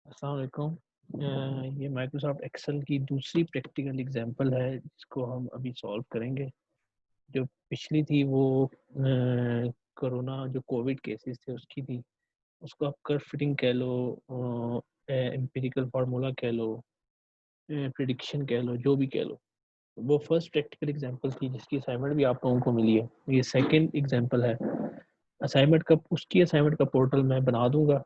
अस्सलाम वालेकुम। ये माइक्रोसॉफ्ट एक्सेल की दूसरी प्रैक्टिकल एग्जांपल है जिसको हम अभी सॉल्व करेंगे। जो पिछली थी वो कोरोना जो कोविड केसेस थे उसकी थी। उसको आप कर्व फिटिंग कह लो, एम्पिरिकल फार्मूला कह लो, प्रिडिक्शन कह लो, जो भी कह लो। वो फर्स्ट प्रैक्टिकल एग्जांपल थी जिसकी असाइनमेंट भी आप लोगों को मिली है। ये सेकंड एग्जांपल है। असाइनमेंट का पोर्टल मैं बना दूंगा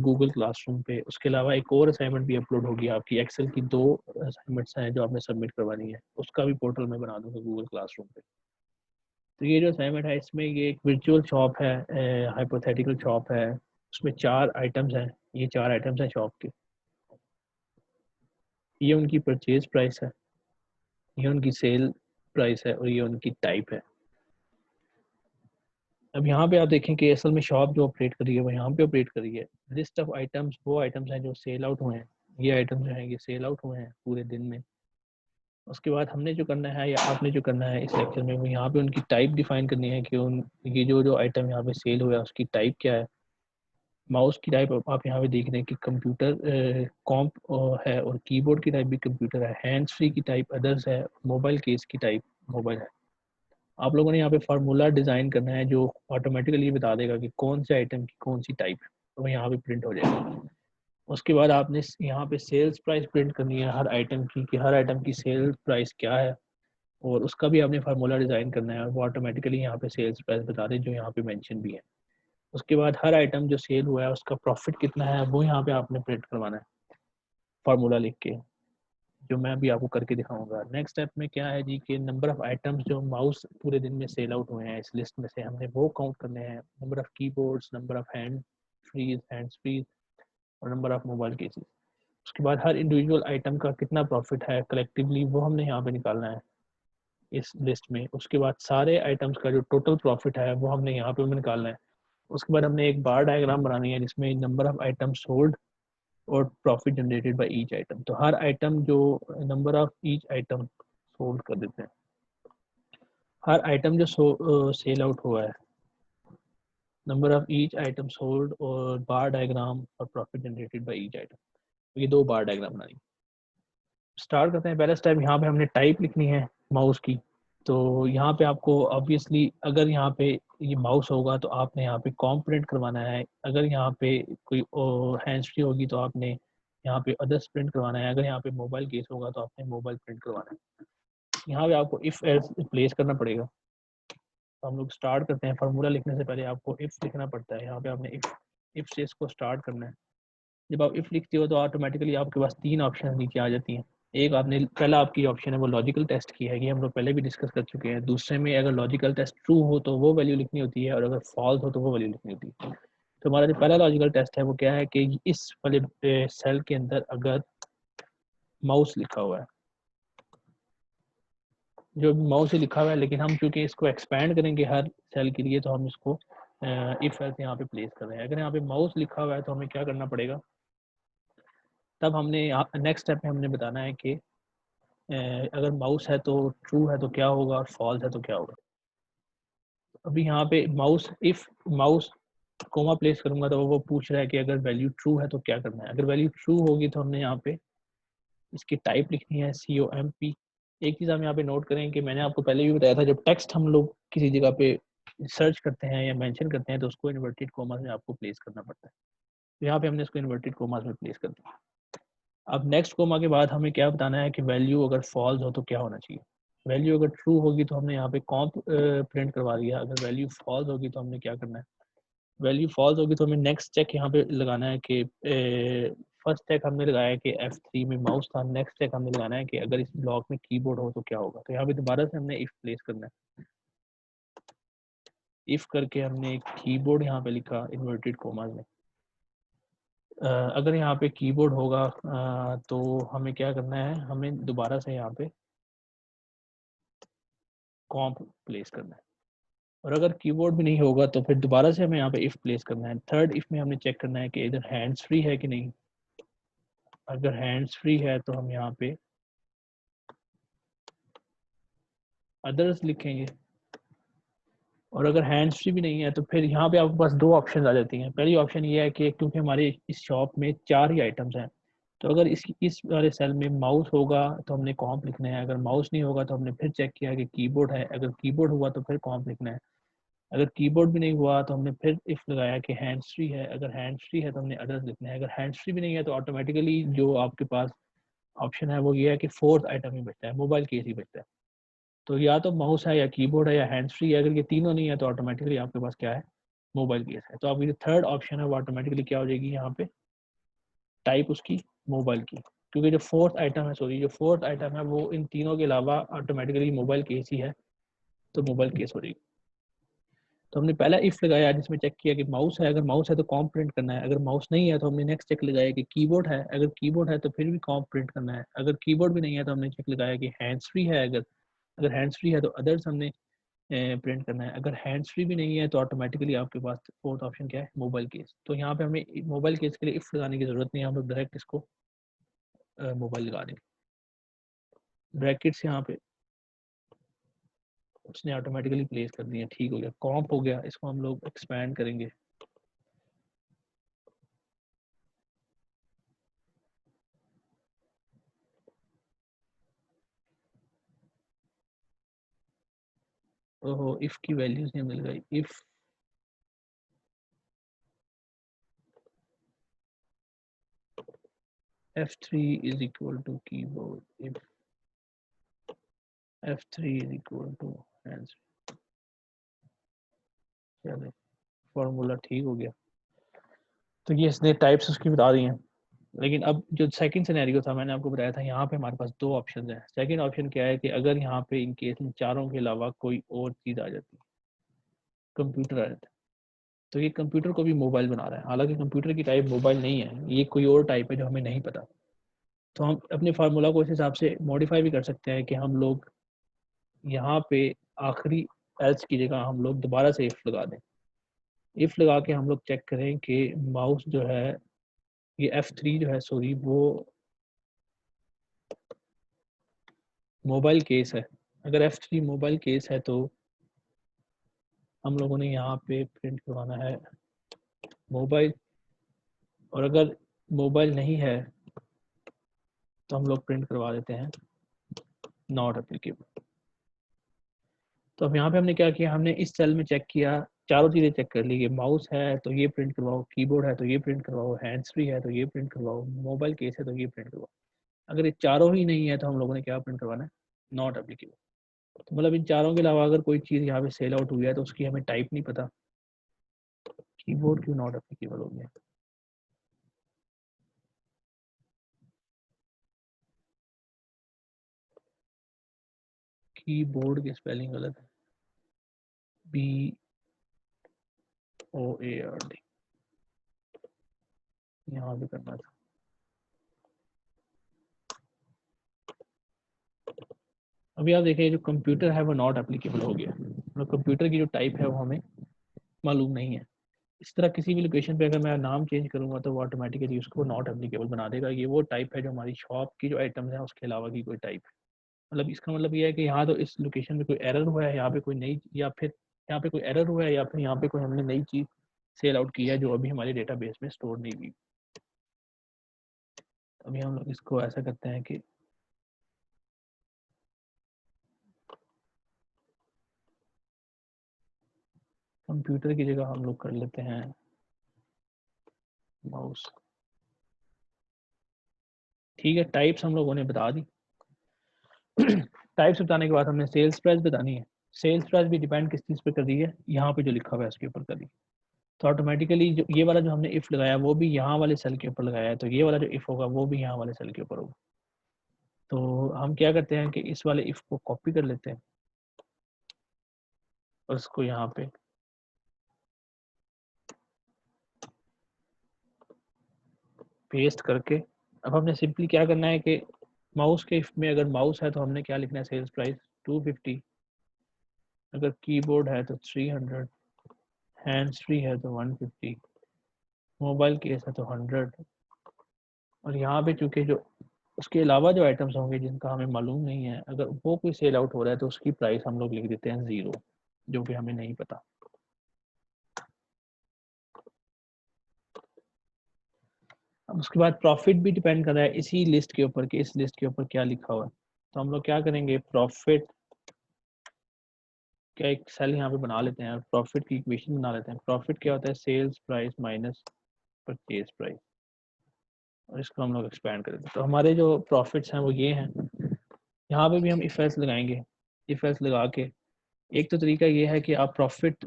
गूगल क्लासरूम पे। उसके अलावा एक और असाइनमेंट भी अपलोड होगी आपकी। एक्सेल की दो असाइनमेंट्स हैं जो आपने सबमिट करवानी है, उसका भी पोर्टल मैं बना दूंगा गूगल क्लासरूम पे। तो ये जो असाइनमेंट है इसमें ये एक वर्चुअल शॉप है, हाइपोथेटिकल शॉप है। उसमें 4 आइटम्स हैं। ये 4 आइटम्स हैं शॉप के। ये उनकी परचेज प्राइस है, ये उनकी सेल प्राइस है और ये उनकी टाइप है। अब यहाँ पे आप देखें कि असल में शॉप जो ऑपरेट कर रही है वो यहाँ पे ऑपरेट कर रही है। लिस्ट ऑफ आइटम्स वो आइटम्स हैं जो सेल आउट हुए हैं। ये आइटम्स जो हैं ये सेल आउट हुए हैं पूरे दिन में। उसके बाद हमने जो करना है या आपने जो करना है इस लेक्चर में वो यहाँ पे उनकी टाइप डिफाइन करनी है कि उन ये जो आइटम यहाँ पे सेल हुआ है उसकी टाइप क्या है। माउस की टाइप आप यहाँ पे देख रहे हैं कि कंप्यूटर कॉम्प है और कीबोर्ड की टाइप भी कंप्यूटर है। हैंड्स फ्री की टाइप अदर्स है। मोबाइल केस की टाइप मोबाइल है। आप लोगों ने यहाँ पे फार्मूला डिज़ाइन करना है जो ऑटोमेटिकली बता देगा कि कौन से आइटम की कौन सी टाइप है, तो वो यहाँ पे प्रिंट हो जाएगा। उसके बाद आपने यहाँ पे सेल्स प्राइस प्रिंट करनी है हर आइटम की कि हर आइटम की सेल प्राइस क्या है, और उसका भी आपने फार्मूला डिज़ाइन करना है और वो ऑटोमेटिकली यहाँ पे सेल्स प्राइस बता दे जो यहाँ पे मेंशन भी है। उसके बाद हर आइटम जो सेल हुआ है उसका प्रॉफिट कितना है वो यहाँ पे आपने प्रिंट करवाना है फार्मूला लिख के, जो मैं अभी आपको करके दिखाऊंगा। नेक्स्ट स्टेप में क्या है जी कि नंबर ऑफ आइटम्स जो माउस पूरे दिन में सेल आउट हुए हैं इस लिस्ट में से हमने वो काउंट करने हैं। Number of keyboards, number of hands freeze और नंबर ऑफ मोबाइल केसेस। उसके बाद हर इंडिविजुअल आइटम का कितना प्रॉफिट है कलेक्टिवली वो हमने यहाँ पे निकालना है इस लिस्ट में। उसके बाद सारे आइटम्स का जो टोटल प्रॉफिट है वो हमने यहाँ पे निकालना है। उसके बाद हमने एक बार डायग्राम बनानी है जिसमें नंबर ऑफ आइटम सोल्ड और profit generated by each item. तो हर आइटम जो number of each item sold कर देते हैं। हर आइटम जो सेल आउट हुआ है, number of each item sold और बार डायग्राम और profit generated by each item. ये दो बार डायग्राम बनानी। स्टार्ट करते हैं। पहला स्टेप यहाँ पे हमने टाइप लिखनी है माउस की। तो यहाँ पे आपको ऑब्वियसली अगर यहाँ पे ये माउस होगा तो आपने यहाँ पे कॉम प्रिंट करवाना है। अगर यहाँ पे कोई हैंड्स फ्री होगी तो आपने यहाँ पे अदर्स प्रिंट करवाना है। अगर यहाँ पे मोबाइल केस होगा तो आपने मोबाइल प्रिंट करवाना है। यहाँ पे आपको इफ एल्स प्लेस करना पड़ेगा। तो हम लोग स्टार्ट करते हैं। फार्मूला लिखने से पहले आपको इफ लिखना पड़ता है। यहाँ पे आपने इफ से इसको स्टार्ट करना है। जब आप इफ लिखते हो तो ऑटोमेटिकली आपके पास 3 ऑप्शन नीचे आ जाती हैं। एक आपने पहला आपकी ऑप्शन है वो लॉजिकल टेस्ट की है, ये हम लोग पहले भी डिस्कस कर चुके हैं। दूसरे में अगर लॉजिकल टेस्ट ट्रू हो तो वो वैल्यू लिखनी होती है और अगर फॉल्स हो तो वो वैल्यू लिखनी होती है। तो हमारा जो पहला लॉजिकल टेस्ट है वो क्या है कि इस वाले सेल के अंदर अगर माउस लिखा हुआ है, जो माउस ही लिखा हुआ है, लेकिन हम चूंकि इसको एक्सपैंड करेंगे हर सेल के लिए तो हम इसको इफ एल्स यहाँ पे प्लेस कर रहे हैं। अगर यहाँ पे माउस लिखा हुआ है तो हमें क्या करना पड़ेगा, तब हमने नेक्स्ट स्टेप में हमने बताना है कि अगर माउस है तो ट्रू है तो क्या होगा और फॉल्स है तो क्या होगा। अभी यहाँ पे माउस कोमा प्लेस करूंगा तो वो पूछ रहा है कि अगर वैल्यू ट्रू है तो क्या करना है। अगर वैल्यू ट्रू होगी तो हमने यहाँ पे इसकी टाइप लिखनी है COMP। एक चीज़ हम यहाँ पे नोट करें कि मैंने आपको पहले भी बताया था जब टेक्स्ट हम लोग किसी जगह पे सर्च करते हैं या मेंशन करते हैं तो उसको इन्वर्टेड कोमास में आपको प्लेस करना पड़ता है। तो यहाँ पे हमने इसको इन्वर्टेड कोमास में प्लेस कर दिया। अब नेक्स्ट कोमा के बाद हमें क्या बताना है कि वैल्यू अगर फॉल्स हो तो क्या होना चाहिए। वैल्यू अगर ट्रू होगी तो हमने यहाँ पे कॉम्प प्रिंट करवा दिया। अगर वैल्यू फॉल्स होगी तो हमने क्या करना है, वैल्यू फॉल्स होगी तो हमें नेक्स्ट चेक यहाँ पे लगाना है कि फर्स्ट चेक हमने लगाया कि F3 में माउस था। नेक्स्ट चेक हमने लगाना है कि अगर इस ब्लॉक में कीबोर्ड हो तो क्या होगा। तो यहाँ पे दोबारा से हमने इफ प्लेस करना है। इफ करके हमने एक कीबोर्ड यहाँ पे लिखा इन्वर्टेड कोमास में। अगर यहाँ पे कीबोर्ड होगा तो हमें क्या करना है, हमें दोबारा से यहाँ पे कॉम्प प्लेस करना है। और अगर कीबोर्ड भी नहीं होगा तो फिर दोबारा से हमें यहाँ पे इफ प्लेस करना है। थर्ड इफ में हमने चेक करना है कि इधर हैंड्स फ्री है कि नहीं। अगर हैंड्स फ्री है तो हम यहाँ पे अदर्स लिखेंगे। और अगर हैंड्स फ्री भी नहीं है तो फिर यहाँ पे आपके पास दो ऑप्शन आ जाती हैं। पहली ऑप्शन ये है कि क्योंकि हमारे इस शॉप में 4 ही आइटम्स हैं, तो अगर इस वाले सेल में माउस होगा तो हमने कॉम्प लिखना है, अगर माउस नहीं होगा तो हमने फिर चेक किया कि कीबोर्ड है, अगर कीबोर्ड हुआ तो फिर कॉम्प लिखना है, अगर कीबोर्ड भी नहीं हुआ तो हमने फिर इफ लगाया कि हैंड्स फ्री है, अगर हैंड्स फ्री है तो हमने अदर्स लिखना है, अगर हैंड्स फ्री भी नहीं है तो ऑटोमेटिकली जो आपके पास ऑप्शन है वो ये है कि फोर्थ आइटम ही बचता है, मोबाइल केस ही बचता है। तो या तो माउस है या कीबोर्ड है या हैंड्स फ्री है, अगर ये तीनों नहीं है तो ऑटोमेटिकली आपके पास क्या है, मोबाइल केस है। तो आपकी जो थर्ड ऑप्शन है वो ऑटोमेटिकली क्या हो जाएगी यहाँ पे, टाइप उसकी मोबाइल की, क्योंकि जो फोर्थ आइटम है, सॉरी जो फोर्थ आइटम है वो इन तीनों के अलावा ऑटोमेटिकली मोबाइल केस ही है, तो मोबाइल केस हो जाएगी। तो हमने पहला इफ लगाया जिसमें चेक किया कि माउस है, अगर माउस है तो कॉम प्रिंट करना है, अगर माउस नहीं है तो हमने नेक्स्ट चेक लगाया कि कीबोर्ड है, अगर कीबोर्ड है तो फिर भी कॉम प्रिंट करना है, अगर कीबोर्ड भी नहीं है तो हमने चेक लगाया कि हैंड्स फ्री है, अगर अगर हैंड्स फ्री है तो अदर्स हमने प्रिंट करना है, अगर हैंड्स फ्री भी नहीं है तो ऑटोमेटिकली आपके पास फोर्थ ऑप्शन क्या है, मोबाइल केस। तो यहाँ पे हमें मोबाइल केस के लिए इफ लगाने की जरूरत नहीं है, हम लोग डायरेक्ट इसको मोबाइल लगा देंगे, ब्रैकेट्स यहाँ पे उसने ऑटोमेटिकली प्लेस कर दिया, ठीक हो गया, कॉम्प हो गया, इसको हम लोग एक्सपैंड करेंगे। ओहो, इफ की वैल्यूज नहीं मिल गई, if f3 is equal to keyboard, if f3 is equal to hands, चले फॉर्मूला ठीक हो गया। तो ये इसने टाइप्स उसकी बता दी हैं। लेकिन अब जो सेकंड सिनेरियो था मैंने आपको बताया था, यहाँ पे हमारे पास दो ऑप्शन हैं। सेकंड ऑप्शन क्या है कि अगर यहाँ पे इन केस इन चारों के अलावा कोई और चीज़ आ जाती है, कंप्यूटर आ जाता है, तो ये कंप्यूटर को भी मोबाइल बना रहा है, हालांकि कंप्यूटर की टाइप मोबाइल नहीं है, ये कोई और टाइप है जो हमें नहीं पता। तो हम अपने फार्मूला को इस हिसाब से मॉडिफाई भी कर सकते हैं कि हम लोग यहाँ पे आखिरी एल्स की जगह हम लोग दोबारा से इफ लगा दें। इफ लगा के हम लोग चेक करें कि माउस जो है, ये F3 जो है, सॉरी वो मोबाइल केस है। अगर F3 मोबाइल केस है तो हम लोगों ने यहाँ पे प्रिंट करवाना है मोबाइल, और अगर मोबाइल नहीं है तो हम लोग प्रिंट करवा देते हैं नॉट एप्लीकेबल। तो अब यहाँ पे हमने क्या किया, हमने इस सेल में चेक किया, चारों चीज़ें चेक कर ली कि माउस है तो ये प्रिंट करवाओ, कीबोर्ड है तो ये प्रिंट करवाओ, हैंड्स फ्री है तो ये प्रिंट करवाओ, मोबाइल केस है तो ये प्रिंट करवाओ। अगर ये चारों ही नहीं है तो हम लोगों ने क्या प्रिंट करवाना है, नॉट एप्लीकेबल। तो मतलब इन चारों के अलावा अगर कोई चीज़ यहाँ पे सेल आउट हुई है तो उसकी हमें टाइप नहीं पता, कीबोर्ड क्यों नॉट एप्लीकेबल हो गया, कीबोर्ड की स्पेलिंग गलत है, BOARD यहाँ पे करना था। अभी आप देखिए जो कंप्यूटर है वो नॉट एप्लीकेबल हो गया, मतलब कंप्यूटर की जो टाइप है वो हमें मालूम नहीं है। इस तरह किसी भी लोकेशन पे अगर मैं नाम चेंज करूंगा तो वो ऑटोमेटिकली उसको नॉट एप्लीकेबल बना देगा। ये वो टाइप है जो हमारी शॉप की जो आइटम्स हैं उसके अलावा की कोई टाइप है। मतलब इसका मतलब ये है कि यहाँ तो इस लोकेशन में कोई एरर हुआ है, यहाँ पे कोई नई, या फिर यहाँ पे कोई एरर हुआ है, या फिर यहाँ पे कोई हमने नई चीज़ सेल आउट की है जो अभी हमारे डेटाबेस में स्टोर नहीं हुई। अभी हम लोग इसको ऐसा करते हैं कि कंप्यूटर की जगह हम लोग कर लेते हैं माउस। ठीक है, टाइप्स हम लोगों ने बता दी। टाइप्स बताने के बाद हमने सेल्स प्राइस बतानी है। सेल्स प्राइस भी डिपेंड किस चीज़ पे कर रही है, यहाँ पे जो लिखा हुआ है उसके ऊपर कर रही है। तो ऑटोमेटिकली जो ये वाला जो हमने इफ लगाया वो भी यहाँ वाले सेल के ऊपर लगाया है, तो ये वाला जो इफ होगा वो भी यहाँ वाले सेल के ऊपर होगा। तो हम क्या करते हैं कि इस वाले इफ को कॉपी कर लेते हैं और उसको यहाँ पे पेस्ट करके, अब हमने सिंपली क्या करना है कि माउस के इफ में अगर माउस है तो हमने क्या लिखना है, सेल्स प्राइस 250, अगर कीबोर्ड है तो 300, हैंड्स फ्री है तो 150, मोबाइल केस है तो 100। और यहाँ पे चूंकि जो उसके अलावा जो आइटम्स होंगे जिनका हमें मालूम नहीं है, अगर वो कोई सेल आउट हो रहा है तो उसकी प्राइस हम लोग लिख देते हैं 0। जो कि हमें नहीं पता। अब उसके बाद प्रॉफिट भी डिपेंड कर रहा है इसी लिस्ट के ऊपर कि इस लिस्ट के ऊपर क्या लिखा हुआ है। तो हम लोग क्या करेंगे, प्रॉफिट क्या एक सेल यहाँ पे बना लेते हैं और प्रॉफिट की इक्वेशन बना लेते हैं। प्रॉफिट क्या होता है, sales price minus purchase price, और इसको हम लोग एक्सपेंड कर देते हैं। तो हमारे जो प्रॉफिट्स हैं वो ये हैं। यहाँ पे भी हम इफ एल्स लगाएंगे। इफ एल्स लगा के एक तो तरीका ये है कि आप प्रॉफिट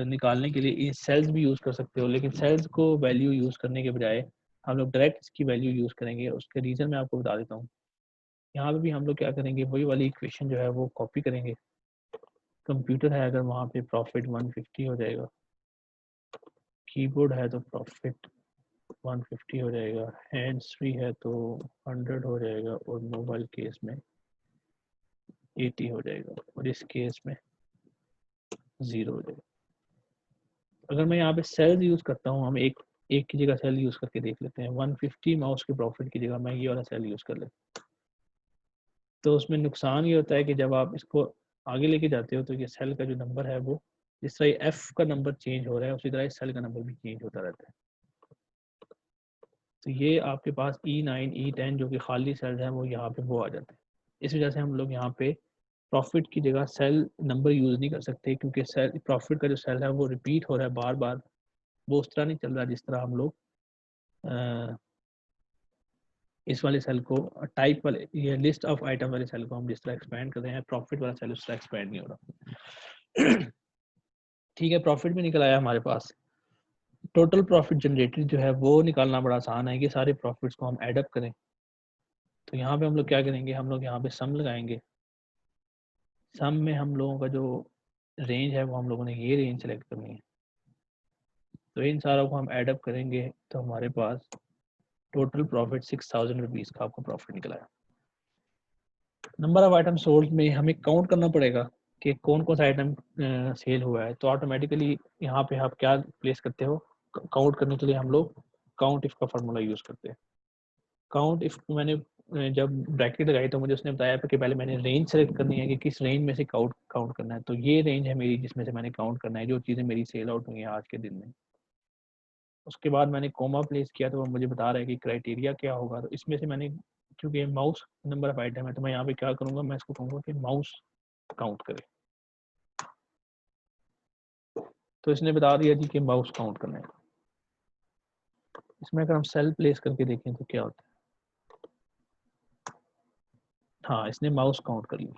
निकालने के लिए सेल्स भी यूज़ कर सकते हो, लेकिन सेल्स को वैल्यू यूज़ करने के बजाय हम लोग डायरेक्ट इसकी वैल्यू यूज़ करेंगे। उसके रीज़न मैं आपको बता देता हूँ। यहाँ पे भी हम लोग क्या करेंगे, वही वाली इक्वेशन जो है वो कॉपी करेंगे। कंप्यूटर है अगर वहाँ पे प्रॉफिट 150 हो जाएगा, कीबोर्ड है तो प्रॉफिट 150 हो जाएगा, हैंड्स फ्री है तो 100 हो जाएगा, और मोबाइल केस में 80 हो जाएगा, और इस केस में 0 हो जाएगा। अगर मैं यहाँ पे सेल यूज़ करता हूँ, हम एक एक की जगह सेल यूज़ करके देख लेते हैं। 150 माउस के प्रॉफिट की जगह मैं ये वाला सेल यूज़ कर लेता हूँ। तो उसमें नुकसान ये होता है कि जब आप इसको आगे लेके जाते हो तो ये सेल का जो नंबर है वो, जिस तरह एफ का नंबर चेंज हो रहा है उसी तरह इस सेल का नंबर भी चेंज होता रहता है। तो ये आपके पास E9 E10 जो कि खाली सेल्स हैं वो यहाँ पे वो आ जाते हैं। इस वजह से हम लोग यहाँ पे प्रॉफिट की जगह सेल नंबर यूज़ नहीं कर सकते, क्योंकि सेल प्रॉफिट का जो सेल है वो रिपीट हो रहा है बार बार। वो उस तरह नहीं चल रहा जिस तरह हम लोग इस वाले सेल को टाइप वाले, ये लिस्ट ऑफ आइटम वाले सेल को हम जिस तरह एक्सपेंड कर रहे हैं, प्रॉफिट वाला सेल उस तरह एक्सपेंड नहीं हो रहा। ठीक है, प्रॉफिट भी निकल आया हमारे पास। टोटल प्रॉफिट जनरेटेड जो है वो निकालना बड़ा आसान है कि सारे प्रॉफिट्स को हम एडअप करें। तो यहाँ पे हम लोग क्या करेंगे, हम लोग यहाँ पे सम लगाएंगे। सम में हम लोगों का जो रेंज है वो हम लोगों ने ये रेंज सेलेक्ट करनी है। तो इन सारों को हम एडअप करेंगे तो हमारे पास टोटल प्रॉफिट 6000 रुपीज़ का आपको प्रॉफिट निकला है। नंबर ऑफ आइटम सोल्ड में हमें काउंट करना पड़ेगा कि कौन कौन सा आइटम सेल हुआ है। तो ऑटोमेटिकली यहाँ पे आप क्या प्लेस करते हो, काउंट करने के लिए हम लोग काउंट इफ का फार्मूला यूज़ करते हैं। काउंट इफ मैंने जब ब्रैकेट लगाई तो मुझे उसने बताया कि पहले मैंने रेंज सेलेक्ट करनी है कि किस रेंज में से काउंट करना है। तो ये रेंज है मेरी जिसमें से मैंने काउंट करना है जो चीज़ें मेरी सेल आउट हुई हैं आज के दिन में। उसके बाद मैंने कोमा प्लेस किया तो वो मुझे बता रहा है कि क्राइटेरिया क्या होगा। तो इसमें से मैंने, क्योंकि माउस नंबर ऑफ आइटम है, तो मैं यहाँ पे क्या करूँगा, मैं इसको कहूँगा कि माउस काउंट करे। तो इसने बता दिया जी कि माउस काउंट करना है। इसमें अगर हम सेल प्लेस करके देखें तो क्या होता है, हाँ इसने माउस काउंट कर लिया।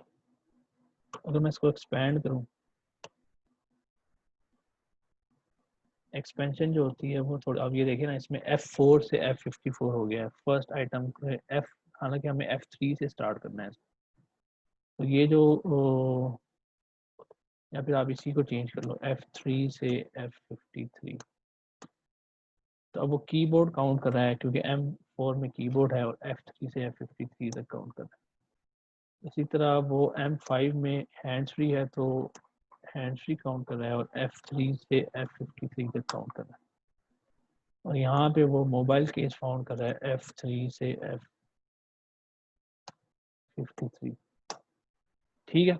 अगर मैं इसको एक्सपैंड करूँ, एक्सपेंशन जो होती है वो थोड़ा, अब ये देखिए ना, इसमें F4 से F54 हो गया है फर्स्ट आइटम F, हालांकि हमें F3 से स्टार्ट करना है। तो ये जो या फिर आप इसी को चेंज कर लो F3 से F53। तो अब वो कीबोर्ड काउंट कर रहा है क्योंकि M4 में कीबोर्ड है, और F3 से F53 तक काउंट कर रहा है। इसी तरह वो M5 में हैंड्स फ्री है तो हैंड्स फ्री काउंट कर रहा है, और F3 से F53 तक काउंट कर रहा है। और यहाँ पे वो मोबाइल केस फाउंड कर रहा है F3 से F53। ठीक है,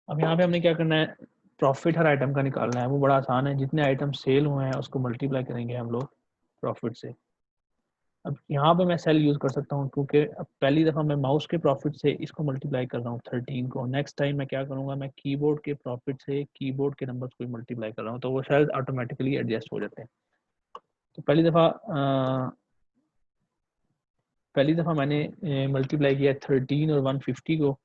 अब यहाँ पे हमने क्या करना है, प्रॉफिट हर आइटम का निकालना है। वो बड़ा आसान है, जितने आइटम सेल हुए हैं उसको मल्टीप्लाई करेंगे हम लोग प्रॉफिट से। अब यहाँ पे मैं सेल यूज़ कर सकता हूँ क्योंकि अब पहली दफ़ा मैं माउस के प्रॉफिट से इसको मल्टीप्लाई कर रहा हूँ 13 को। नेक्स्ट टाइम मैं क्या करूँगा, मैं कीबोर्ड के प्रॉफिट से कीबोर्ड के नंबर्स को मल्टीप्लाई कर रहा हूँ, तो वो शायद ऑटोमेटिकली एडजस्ट हो जाते हैं। तो पहली दफ़ा मैंने मल्टीप्लाई किया 13 और 150 को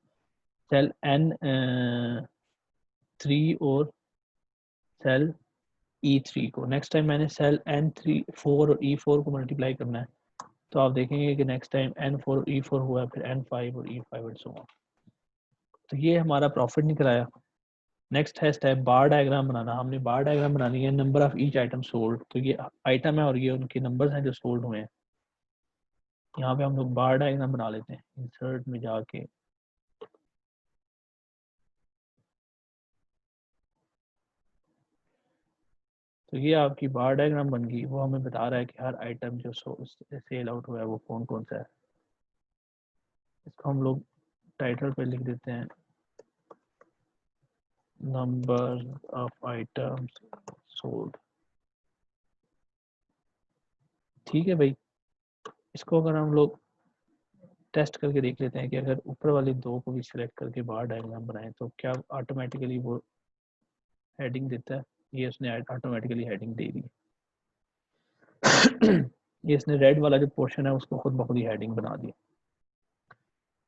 सेल N3 और सेल E3 को। नेक्स्ट टाइम मैंने सेल N4 और E4 को मल्टीप्लाई करना है। तो आप देखेंगे कि नेक्स्ट टाइम N4 और E4 हुआ है, फिर N5 और E5 और सो ऑन। तो ये हमारा प्रॉफिट निकल आया। नेक्स्ट है स्टेप बार डायग्राम बनाना। हमने बार डायग्राम बनानी है number of each item sold. तो ये आइटम है और ये उनके नंबर्स हैं जो सोल्ड हुए हैं। यहाँ पे हम लोग बार डायग्राम बना लेते हैं इंसर्ट में जाके। तो ये आपकी बार डायग्राम बन गई। वो हमें बता रहा है कि हर आइटम जो सेल आउट हुआ है वो कौन कौन सा है। इसको हम लोग टाइटल पे लिख देते हैं नंबर ऑफ आइटम्स सोल्ड। ठीक है भाई, इसको अगर हम लोग टेस्ट करके देख लेते हैं कि अगर ऊपर वाले दो को भी सिलेक्ट करके बार डायग्राम बनाएं तो क्या ऑटोमेटिकली वो हेडिंग देता है। ये उसने ऑटोमेटिकली हेडिंग दे दी। ये इसने रेड वाला जो पोर्शन है उसको खुद ब खुद ही हेडिंग बना दिया।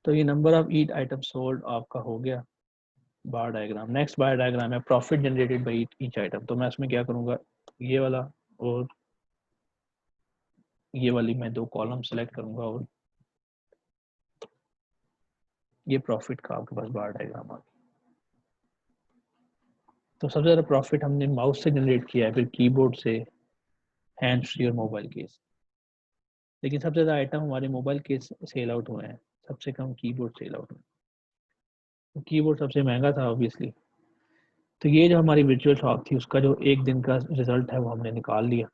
तो ये number of each item sold आपका हो गया बार डायग्राम। नेक्स्ट बार डायग्राम है profit generated by each item. तो मैं इसमें क्या करूँगा, ये वाला और ये वाली मैं दो कॉलम सेलेक्ट करूँगा और ये प्रॉफिट का आपके पास बार डायग्राम आ गया। तो सबसे ज़्यादा प्रॉफिट हमने माउस से जनरेट किया है, फिर कीबोर्ड से, हैंड्स फ्री और मोबाइल केस। लेकिन सबसे ज़्यादा आइटम हमारे मोबाइल केस सेल आउट हुए हैं, सबसे कम कीबोर्ड सेल आउट हुए। तो कीबोर्ड सबसे महंगा था ऑब्वियसली। तो ये जो हमारी वर्चुअल शॉप थी उसका जो एक दिन का रिजल्ट है वो हमने निकाल लिया।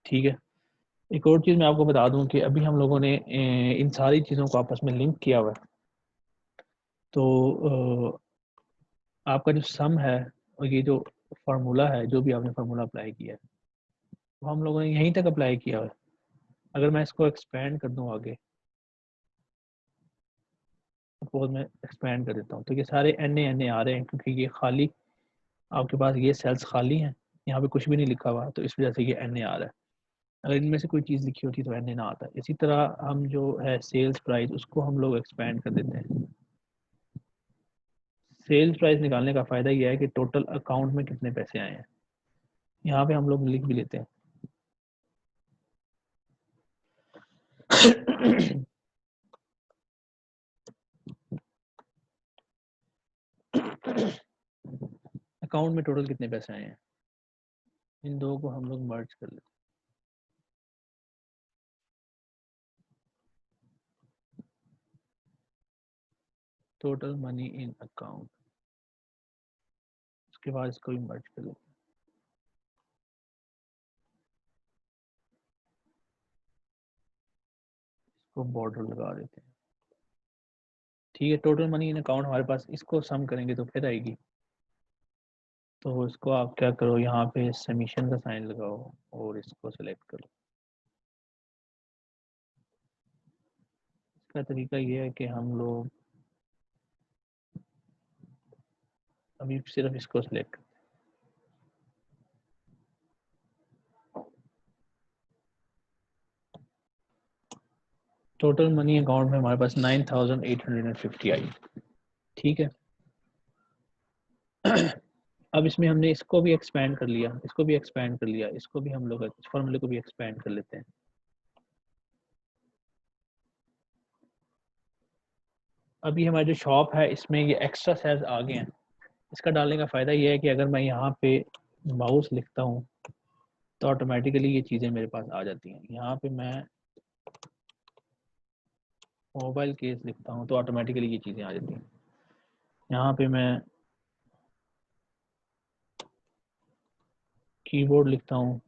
ठीक है, एक और चीज़ मैं आपको बता दूं कि अभी हम लोगों ने इन सारी चीज़ों को आपस में लिंक किया हुआ है। तो आपका जो सम है और ये जो फार्मूला है, जो भी आपने फार्मूला अप्लाई किया है वो हम लोगों ने यहीं तक अप्लाई किया हुआ है। अगर मैं इसको एक्सपेंड कर दूं आगे, सपोज मैं एक्सपेंड कर देता हूँ, तो ये सारे एन ए आ रहे हैं क्योंकि ये खाली आपके पास ये सेल्स खाली हैं, यहाँ पे कुछ भी नहीं लिखा हुआ, तो इस वजह से ये एन ए आ रहा है। अगर इनमें से कोई चीज़ लिखी होती तो एन ए ना आता। इसी तरह हम जो है सेल्स प्राइस उसको हम लोग एक्सपेंड कर देते हैं। सेल्स प्राइस निकालने का फ़ायदा यह है कि टोटल अकाउंट में कितने पैसे आए हैं, यहाँ पे हम लोग लिख भी लेते हैं। अकाउंट में टोटल कितने पैसे आए हैं, इन दो को हम लोग मर्ज कर लेते हैं। टोटल मनी इन अकाउंट, उसके बाद इसको भी मर्ज कर लेते हैं, इसको बॉर्डर लगा देते हैं। ठीक है, टोटल मनी इन अकाउंट हमारे पास, इसको सम करेंगे तो फिर आएगी। तो इसको आप क्या करो, यहाँ पे समीशन का साइन लगाओ और इसको सेलेक्ट करो। इसका तरीका ये है कि हम लोग अभी सिर्फ इसको सिलेक्ट करें। टोटल मनी अकाउंट में हमारे पास 9850 आई। ठीक है, अब इसमें हमने इसको भी एक्सपेंड कर लिया, इसको भी एक्सपेंड कर लिया, इसको भी हम लोग इस फॉर्मूले को भी एक्सपेंड कर लेते हैं। अभी हमारी जो शॉप है इसमें ये एक्स्ट्रा सेल्स आ गए हैं। इसका डालने का फ़ायदा ये है कि अगर मैं यहाँ पे माउस लिखता हूँ तो ऑटोमेटिकली ये चीज़ें मेरे पास आ जाती हैं। यहाँ पे मैं मोबाइल केस लिखता हूँ तो ऑटोमेटिकली ये चीज़ें आ जाती हैं। यहाँ पे मैं कीबोर्ड लिखता हूँ,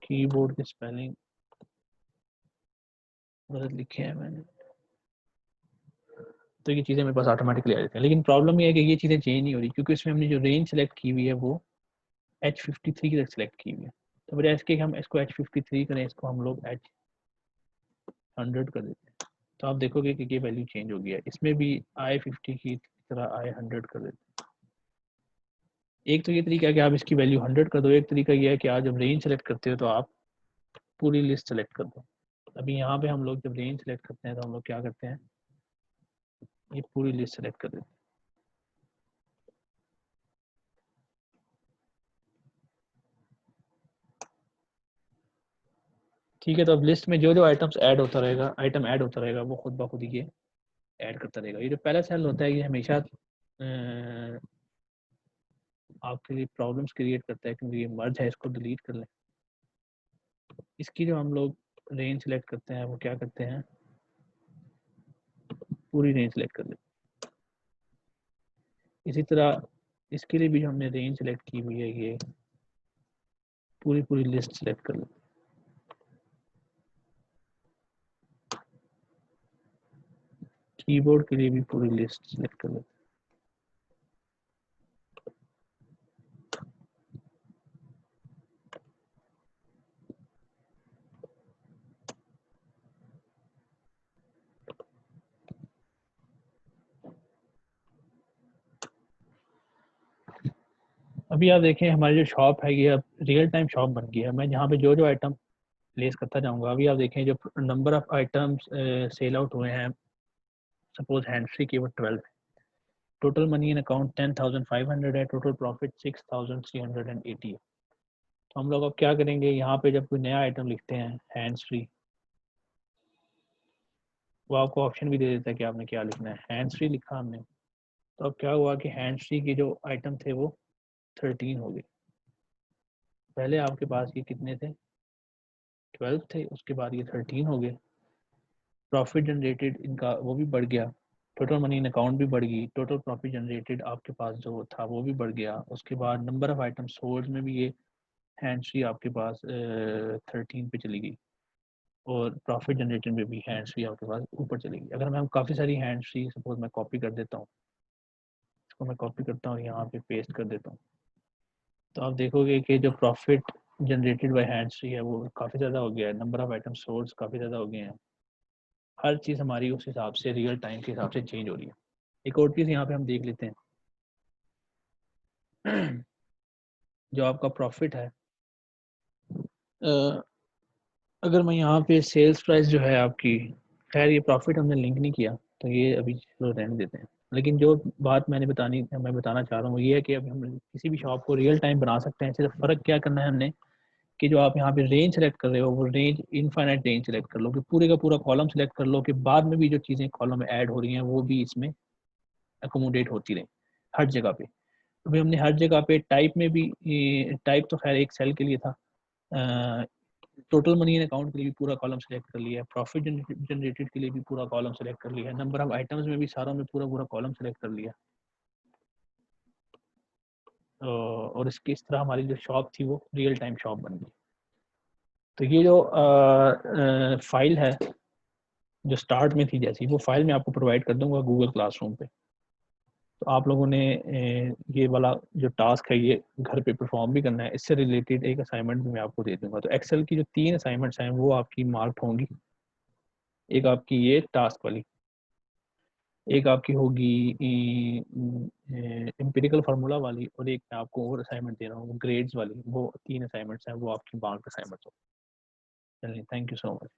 कीबोर्ड की स्पेलिंग गलत लिखे हैं मैंने, तो ये चीज़ें मेरे पास ऑटोमेटिकली आ जाती हैं। लेकिन प्रॉब्लम ये है कि ये चीज़ें चेंज नहीं हो रही क्योंकि इसमें हमने जो रेंज सेलेक्ट की हुई है वो H53 की सेलेक्ट की हुई है। तो बजाय इसके हम इसको H53 करें, इसको हम लोग H100 कर देते हैं। तो आप देखोगे कि ये वैल्यू चेंज हो गया है। इसमें भी I50 की तरह I100 कर देते हैं। एक तो ये तरीका है कि आप इसकी वैल्यू 100 कर दो, एक तरीका ये है कि आप जब रेंज सेलेक्ट करते हो तो आप पूरी लिस्ट सेलेक्ट कर दो। अभी यहाँ पे हम लोग जब रेंज सेलेक्ट करते हैं तो हम लोग क्या करते हैं, ये पूरी लिस्ट सेलेक्ट कर देते हैं। ठीक है, तो अब लिस्ट में जो जो आइटम्स ऐड होता रहेगा, आइटम ऐड होता रहेगा वो खुद ब खुद ये ऐड करता रहेगा। ये जो पहला सेल होता है ये हमेशा आपके लिए प्रॉब्लम्स क्रिएट करता है क्योंकि ये मर्ज है, इसको डिलीट कर लें। इसकी जो हम लोग रेंज सेलेक्ट करते हैं वो क्या करते हैं, पूरी रेंज सेलेक्ट कर लेते हैं। इसी तरह इसके लिए भी जो हमने रेंज सेलेक्ट की हुई है ये पूरी पूरी लिस्ट सेलेक्ट कर लेते हैं। कीबोर्ड के लिए भी पूरी लिस्ट सेलेक्ट कर लेते हैं। अभी आप देखें हमारी जो शॉप है ये अब रियल टाइम शॉप बन गई है। मैं यहाँ पे जो जो आइटम प्लेस करता जाऊँगा, अभी आप देखें जो number of items sell out हुए हैं, सपोज हैंड फ्री की वो 12 है, टोटल मनी इन अकाउंट 10,500 है, टोटल प्रॉफिट 6,380 है। तो हम लोग अब क्या करेंगे, यहाँ पे जब कोई नया आइटम लिखते हैं हैंड्स फ्री, वो आपको ऑप्शन भी दे देता है कि आपने क्या लिखना है। हैंड्स फ्री लिखा हमने, तो अब क्या हुआ कि हैंड्स फ्री के जो आइटम थे वो 13 हो गए। पहले आपके पास ये कितने थे, 12 थे, उसके बाद ये 13 हो गए। प्रॉफिट जनरेटेड इनका वो भी बढ़ गया, टोटल मनी इन अकाउंट भी बढ़ गई, टोटल प्रॉफिट जनरेटेड आपके पास जो था वो भी बढ़ गया। उसके बाद नंबर ऑफ आइटम सोल्ड में भी ये हैंड्स फ्री आपके पास 13 पे चली गई, और प्रॉफिट जनरेटेड में भी हैंड्स फ्री आपके पास ऊपर चली गई। अगर मैं काफ़ी सारी हैंड्स फ्री सपोज मैं कॉपी कर देता हूँ, इसको मैं कॉपी करता हूँ यहाँ पे पेस्ट कर देता हूँ, तो आप देखोगे कि जो profit generated by hands free है वो काफ़ी ज़्यादा हो गया है, नंबर ऑफ आइटम सोल्ड काफ़ी ज़्यादा हो गए हैं। हर चीज़ हमारी उस हिसाब से रियल टाइम के हिसाब से चेंज हो रही है। एक और चीज़ यहाँ पे हम देख लेते हैं, जो आपका प्रॉफिट है, अगर मैं यहाँ पे सेल्स प्राइस जो है आपकी, खैर ये प्रॉफिट हमने लिंक नहीं किया तो ये अभी चलो रहने देते हैं। लेकिन जो बात मैं बताना चाह रहा हूँ ये है कि अभी हम किसी भी शॉप को रियल टाइम बना सकते हैं। सिर्फ फ़र्क क्या करना है हमने, कि जो आप यहाँ पे रेंज सेलेक्ट कर रहे हो वो रेंज इनफाइनाइट रेंज सेलेक्ट कर लो, कि पूरे का पूरा कॉलम सेलेक्ट कर लो, कि बाद में भी जो चीज़ें कॉलम में ऐड हो रही हैं वो भी इसमें अकोमोडेट होती रहे हर जगह पे। तो भाई हमने हर जगह पे टाइप में भी, टाइप तो खैर एक सेल के लिए था, टोटल मनी इन अकाउंट के लिए भी पूरा कॉलम सेलेक्ट कर लिया है, प्रॉफिट जनरेटेड के लिए भी पूरा कॉलम सेलेक्ट कर लिया है, नंबर ऑफ आइटम्स में भी सारों में पूरा पूरा कॉलम सेलेक्ट कर लिया। और इसकी इस तरह हमारी जो शॉप थी वो रियल टाइम शॉप बन गई। तो ये जो फाइल है जो स्टार्ट में थी जैसी, वो फाइल मैं आपको प्रोवाइड कर दूंगा गूगल क्लासरूम पे। तो आप लोगों ने ये वाला जो टास्क है ये घर पे परफॉर्म भी करना है। इससे रिलेटेड एक असाइनमेंट भी मैं आपको दे दूंगा। तो एक्सेल की जो 3 असाइनमेंट्स हैं वो आपकी मार्क्ड होंगी। एक आपकी ये टास्क वाली, एक आपकी होगी एम्पिरिकल फार्मूला वाली, और एक मैं आपको और असाइनमेंट दे रहा हूँ ग्रेड्स वाली। वो 3 असाइनमेंट्स हैं, वो आपकी मार्क्ड असाइनमेंट्स हो। चलिए, थैंक यू सो मच।